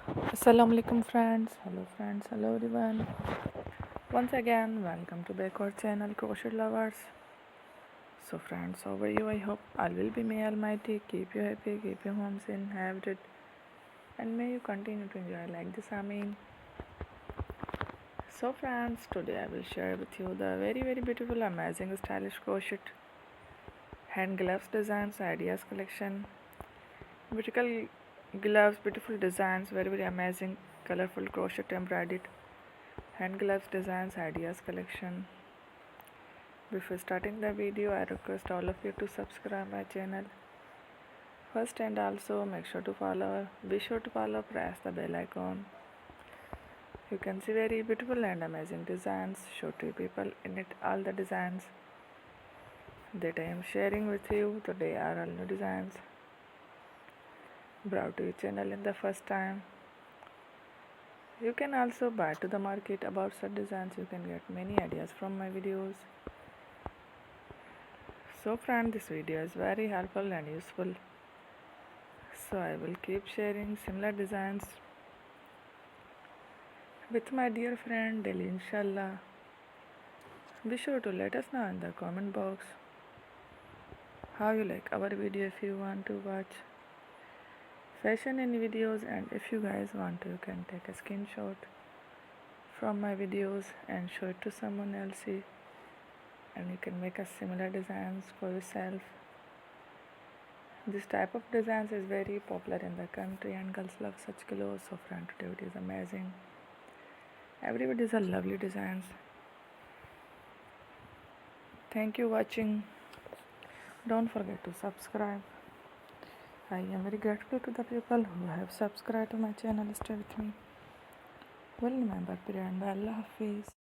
Assalamu alaikum friends, hello everyone. Once again, welcome to back our channel Crochet Lovers. So friends, how are you? I hope all will be may Almighty keep you happy, keep your homes inhabited, and may you continue to enjoy like this. Ameen. So friends, today I will share with you the very beautiful, amazing, stylish crochet hand gloves designs ideas collection. Beautiful gloves, beautiful designs, very amazing, colorful crochet embroidered hand gloves designs ideas collection. Before starting the video, I request all of you to subscribe my channel first, and also be sure to follow, press the bell icon. You can see very beautiful and amazing designs, show to people in it. All the designs that I am sharing with you today are all new designs brought to your channel in the first time. You can also buy to the market about such designs. You can get many ideas from my videos. So friend, this video is very helpful and useful. So I will keep sharing similar designs with my dear friend daily, inshallah. Be sure to let us know in the comment box how you like our video. If you want to watch fashion in videos, and if you guys want to, you can take a screenshot from my videos and show it to someone else, and you can make a similar designs for yourself. This type of designs is very popular in the country and girls love such clothes. So friend, today it is amazing. Everybody is a lovely designs. Thank you watching. Don't forget to subscribe. I am very grateful to the people who have subscribed to my channel. Stay with me. Well, remember, prayer and Allah Hafiz.